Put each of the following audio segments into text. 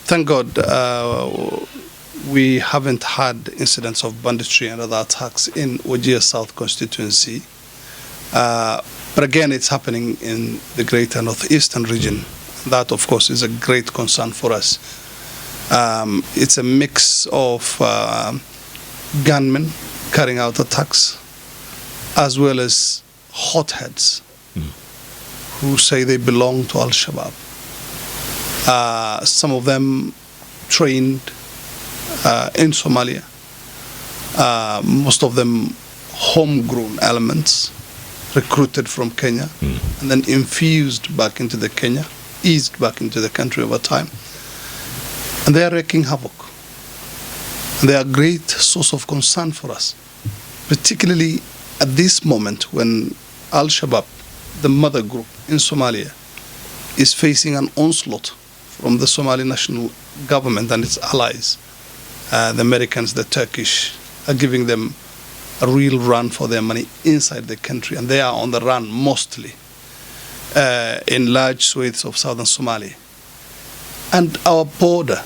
Thank God we haven't had incidents of banditry and other attacks in Wajir South constituency. But again, it's happening in the greater northeastern region. That, of course, is a great concern for us. It's a mix of gunmen carrying out attacks, as well as hotheads who say they belong to Al-shabab. Some of them trained in Somalia, most of them homegrown elements recruited from Kenya and then infused back into Kenya, eased back into the country over time. And they are wreaking havoc. And they are a great source of concern for us, particularly at this moment when Al-Shabab, the mother group in Somalia, is facing an onslaught from the Somali national government and its allies. The Americans, the Turkish, are giving them a real run for their money inside the country, and they are on the run mostly in large swathes of southern Somalia. And our border,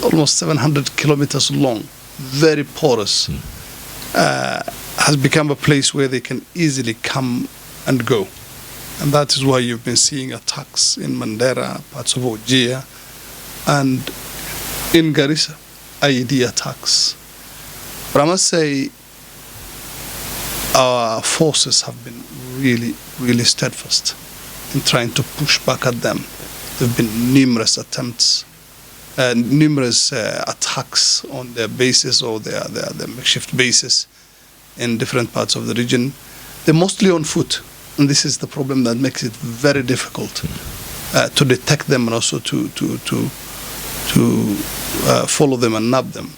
almost 700 kilometers long, very porous, has become a place where they can easily come and go. And that is why you've been seeing attacks in Mandera, parts of Wajir, and in Garissa, IED attacks. But I must say, our forces have been really, really steadfast in trying to push back at them. There have been numerous attempts, numerous attacks on their bases or their makeshift bases in different parts of the region. They're mostly on foot, and this is the problem that makes it very difficult to detect them and also to follow them and nab them.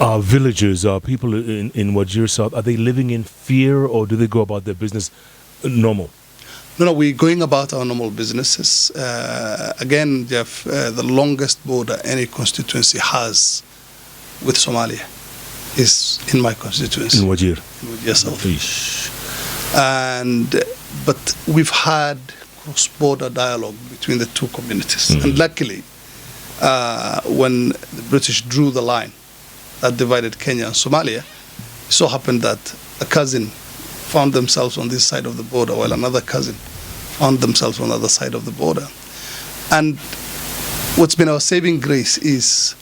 Are villagers, people in Wajir South, are they living in fear, or do they go about their business normal? No, we're going about our normal businesses. Again, Jeff, the longest border any constituency has with Somalia is in my constituency. In Wajir? In Wajir South. But we've had cross-border dialogue between the two communities. And luckily, when the British drew the line that divided Kenya and Somalia, it so happened that a cousin found themselves on this side of the border, while another cousin found themselves on the other side of the border. And what's been our saving grace is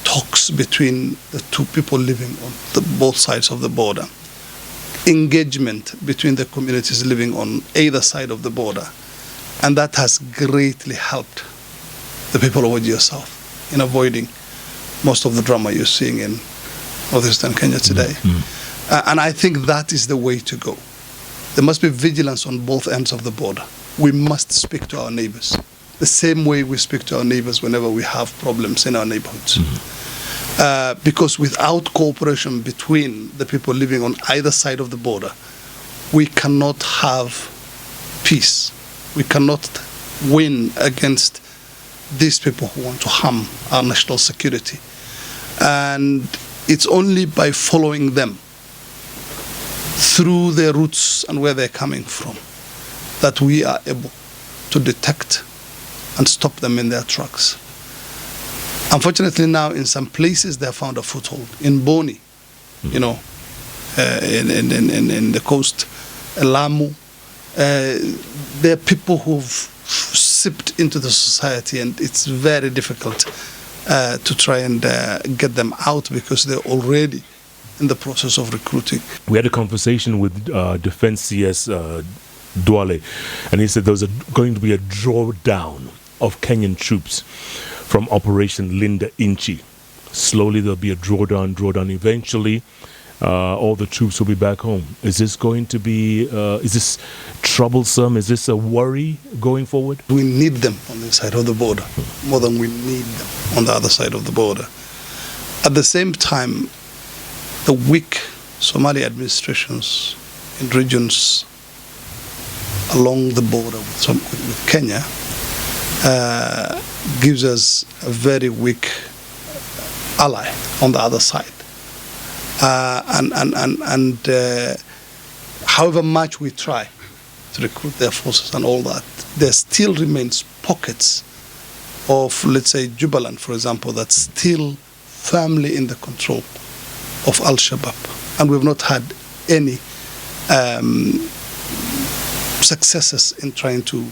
talks between the two people living on both sides of the border, engagement between the communities living on either side of the border, and that has greatly helped the people of Wajir South in avoiding most of the drama you're seeing in northeastern Kenya today. And I think that is the way to go. There must be vigilance on both ends of the border. We must speak to our neighbors the same way we speak to our neighbors whenever we have problems in our neighborhoods. Because without cooperation between the people living on either side of the border, we cannot have peace. We cannot win against these people who want to harm our national security. And it's only by following them through their roots and where they're coming from that we are able to detect and stop them in their tracks. Unfortunately now in some places they have found a foothold. In Boni, in the coast, Lamu, there are people who've sipped into the society, and it's very difficult to try and get them out because they're already in the process of recruiting. We had a conversation with Defense CS Duale, and he said there was going to be a drawdown of Kenyan troops from Operation Linda Inchi. Slowly there'll be a drawdown. Eventually, all the troops will be back home. Is this going to be, is this troublesome? Is this a worry going forward? We need them on this side of the border more than we need them on the other side of the border. At the same time, the weak Somali administrations in regions along the border with Kenya gives us a very weak ally on the other side. However much we try to recruit their forces and all that, there still remains pockets of, let's say, Jubaland, for example, that's still firmly in the control of Al-shabab. And we've not had any successes in trying to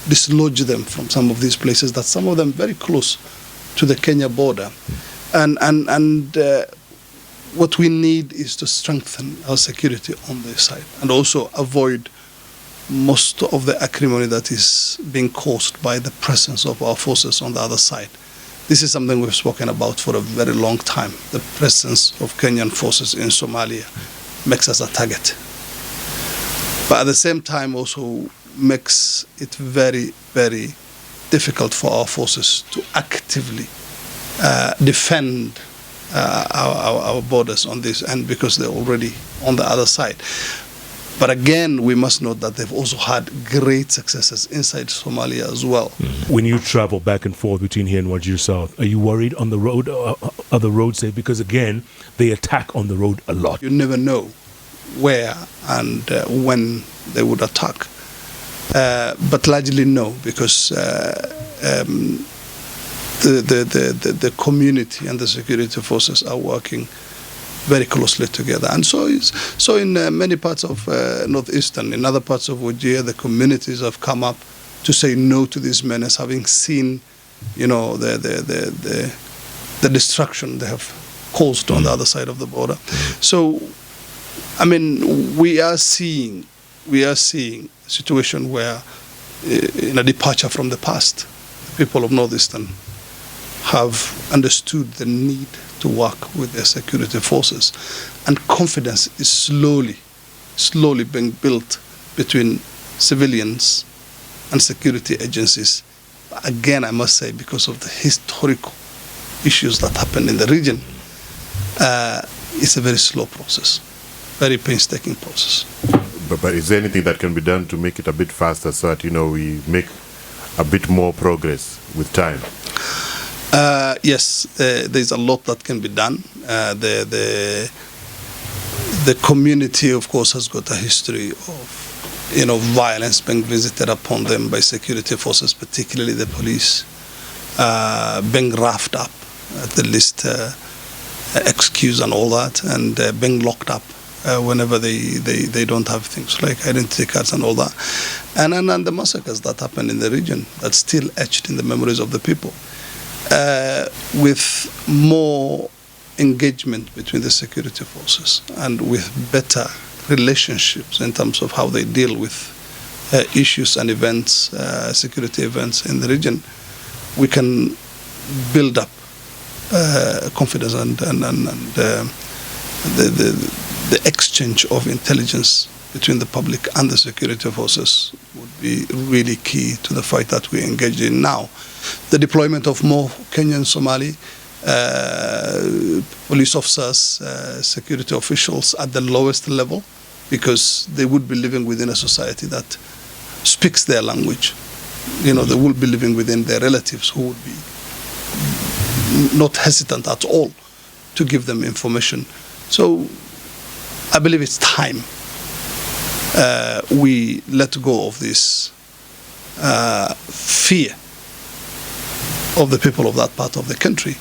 dislodge them from some of these places, that some of them very close to the Kenya border. And what we need is to strengthen our security on this side and also avoid most of the acrimony that is being caused by the presence of our forces on the other side. This is something we've spoken about for a very long time. The presence of Kenyan forces in Somalia makes us a target. But at the same time also makes it very, very difficult for our forces to actively defend our borders on this end, because they're already on the other side. But again, we must note that they've also had great successes inside Somalia as well. When you travel back and forth between here and Wajir South, are you worried on the road, other roads there? Because again, they attack on the road a lot. You never know where and when they would attack. But largely no, because the community and the security forces are working very closely together. And so in many parts of northeastern, in other parts of Wajir, the communities have come up to say no to these menace, having seen, the destruction they have caused on the other side of the border. So, I mean, we are seeing a situation where, in a departure from the past, the people of northeastern have understood the need to work with their security forces, and confidence is slowly being built between civilians and security agencies. But again, I must say, because of the historical issues that happen in the region, it's a very slow process, very painstaking process. But is there anything that can be done to make it a bit faster, so that we make a bit more progress with time? Yes, there's a lot that can be done. The community, of course, has got a history of, violence being visited upon them by security forces, particularly the police, being roughed up, at the least excuse and all that, and being locked up whenever they don't have things like identity cards and all that. And the massacres that happen in the region, that's still etched in the memories of the people. With more engagement between the security forces and with better relationships in terms of how they deal with issues and events, security events in the region, we can build up confidence and the exchange of intelligence between the public and the security forces would be really key to the fight that we engage in now. The deployment of more Kenyan Somali police officers, security officials at the lowest level, because they would be living within a society that speaks their language. They will be living within their relatives, who would be not hesitant at all to give them information. So I believe it's time we let go of this fear of the people of that part of the country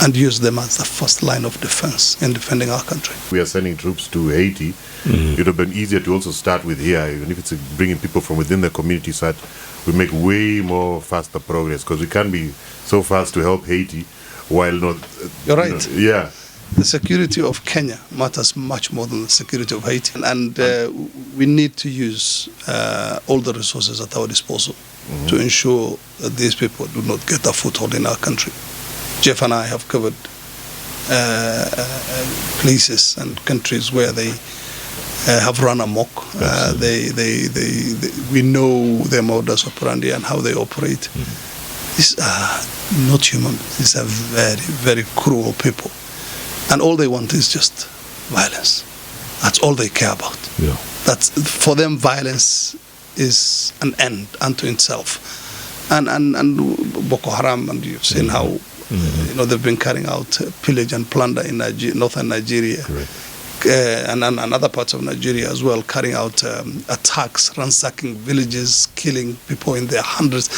and use them as the first line of defense in defending our country. We are sending troops to Haiti. It would have been easier to also start with here, even if it's bringing people from within the community, so that we make way more faster progress, because we can't be so fast to help Haiti while not... You're right. Yeah. The security of Kenya matters much more than the security of Haiti. And we need to use all the resources at our disposal to ensure that these people do not get a foothold in our country. Jeff and I have covered places and countries where they have run amok. We know their modus operandi and how they operate. These are not human. These are very, very cruel people. And all they want is just violence. That's all they care about. Yeah. That's, for them, violence is an end unto itself. And Boko Haram, and you've seen how they've been carrying out pillage and plunder in northern Nigeria. Correct. and other parts of Nigeria as well, carrying out attacks, ransacking villages, killing people in their hundreds.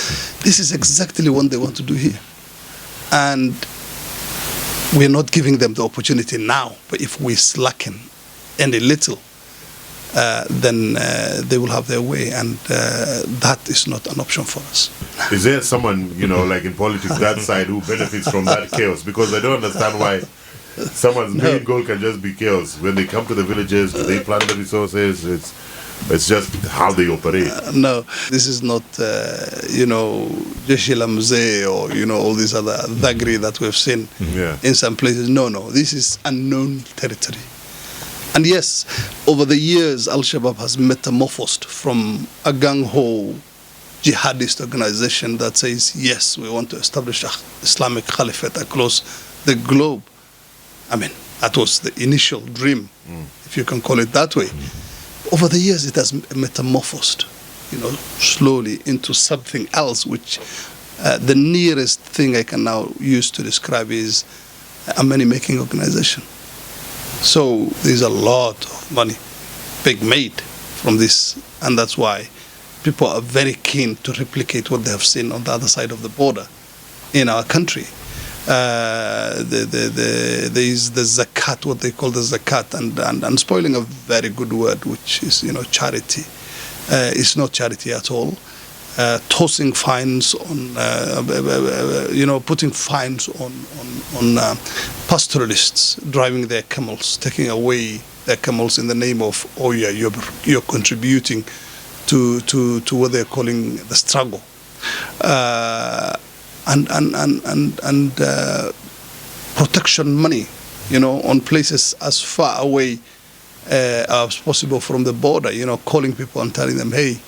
This is exactly what they want to do here. And we're not giving them the opportunity now, but if we slacken any little, then they will have their way, and that is not an option for us. Is there someone, like in politics, that side who benefits from that chaos? Because I don't understand why someone's main goal can just be chaos. When they come to the villages, do they plant the resources? It's just how they operate. No, this is not, Jeshi Lamze or, all these other thuggery that we've seen in some places. No, this is unknown territory. And yes, over the years, Al-Shabab has metamorphosed from a gung-ho jihadist organization that says, yes, we want to establish an Islamic caliphate across the globe. I mean, that was the initial dream, if you can call it that way. Over the years, it has metamorphosed, slowly into something else, which the nearest thing I can now use to describe is a money-making organization. So there's a lot of money being made from this, and that's why people are very keen to replicate what they have seen on the other side of the border in our country. There is the zakat, what they call the zakat, and spoiling a very good word, which is charity. It's not charity at all. Tossing fines on, putting fines on pastoralists driving their camels, taking away their camels in the name of, you're contributing to what they're calling the struggle, and protection money, on places as far away as possible from the border, calling people and telling them, hey,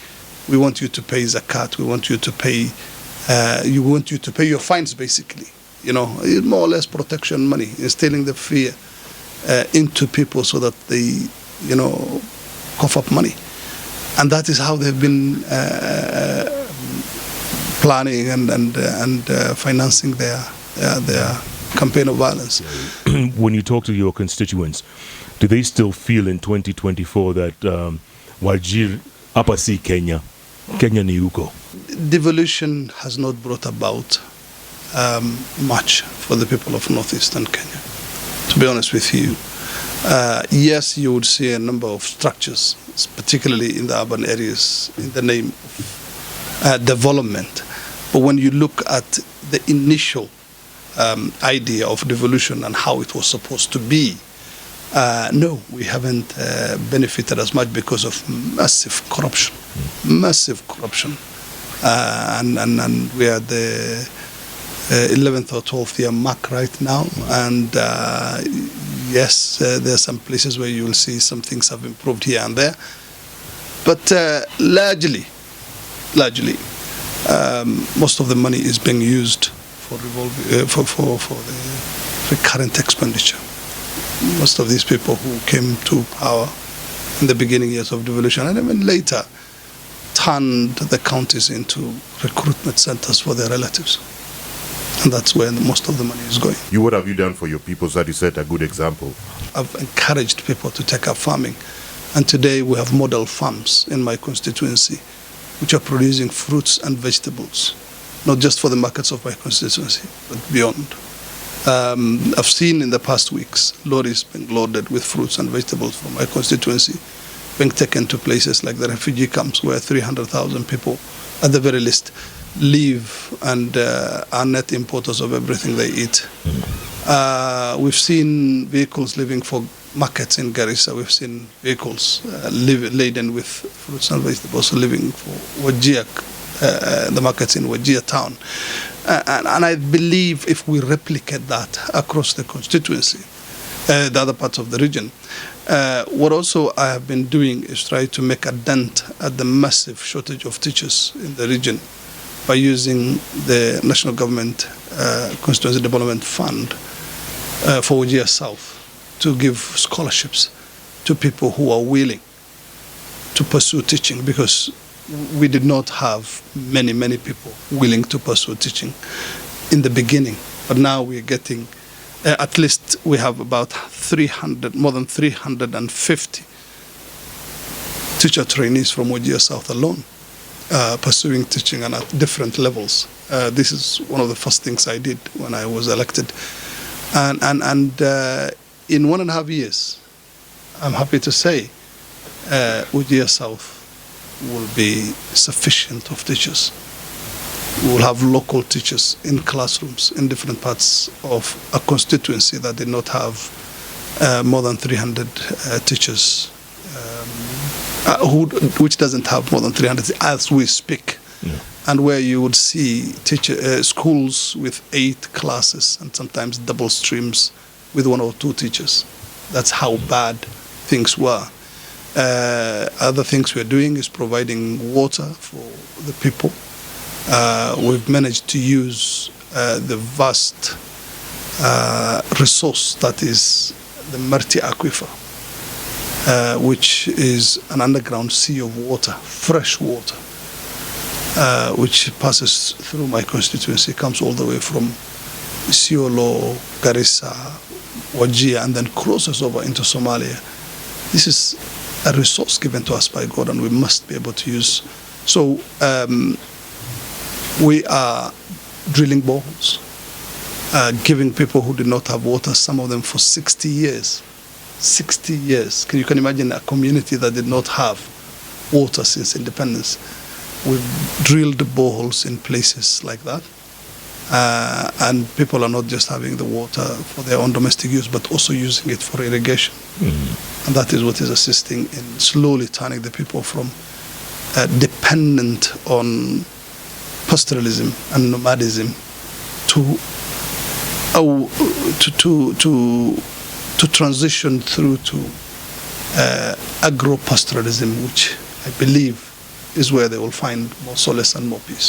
we want you to pay zakat, we want you to pay, your fines, basically. More or less protection money, instilling the fear into people so that they, cough up money. And that is how they've been planning and financing their campaign of violence. When you talk to your constituents, do they still feel in 2024 that Wajir Apasi Kenya ni huko? Devolution has not brought about much for the people of northeastern Kenya, to be honest with you. Yes, you would see a number of structures, particularly in the urban areas, in the name of development. But when you look at the initial idea of devolution and how it was supposed to be, no, we haven't benefited as much because of massive corruption. And we are the 11th or 12th year mark right now, and yes, there are some places where you will see some things have improved here and there, but largely, most of the money is being used for the recurrent expenditure. Most of these people who came to power in the beginning years of devolution and even later turned the counties into recruitment centers for their relatives. And that's where most of the money is going. What have you done for your people so that you set a good example? I've encouraged people to take up farming. And today we have model farms in my constituency which are producing fruits and vegetables, not just for the markets of my constituency, but beyond. I've seen in the past weeks lorries being loaded with fruits and vegetables from my constituency being taken to places like the refugee camps where 300,000 people at the very least live and are net importers of everything they eat. We've seen vehicles leaving for markets in Garissa. We've seen vehicles laden with fruits and vegetables leaving for Wajir, the markets in Wajir town. And I believe if we replicate that across the constituency, the other parts of the region, what also I have been doing is try to make a dent at the massive shortage of teachers in the region by using the national government Constituency Development Fund for Wajir South to give scholarships to people who are willing to pursue teaching, because we did not have many people willing to pursue teaching in the beginning. But now we're getting At least we have about more than 350 teacher trainees from Wajir South alone, pursuing teaching and at different levels. This is one of the first things I did when I was elected. And in 1.5 years, I'm happy to say, Wajir South will be sufficient of teachers. We will have local teachers in classrooms in different parts of a constituency that did not have more than 300 teachers, which doesn't have more than 300 as we speak. Yeah. And where you would see schools with 8 classes and sometimes double streams with 1 or 2 teachers. That's how bad things were. Other things we're doing is providing water for the people. We've managed to use the vast resource that is the Marti Aquifer, which is an underground sea of water, fresh water, which passes through my constituency, comes all the way from Isiolo, Garissa, Wajir, and then crosses over into Somalia. This is a resource given to us by God, and we must be able to use. So we are drilling boreholes, giving people who did not have water, some of them for 60 years. 60 years. You can imagine a community that did not have water since independence. We've drilled boreholes in places like that. And people are not just having the water for their own domestic use, but also using it for irrigation. Mm-hmm. And that is what is assisting in slowly turning the people from dependent on pastoralism and nomadism to transition through to agro-pastoralism, which I believe is where they will find more solace and more peace.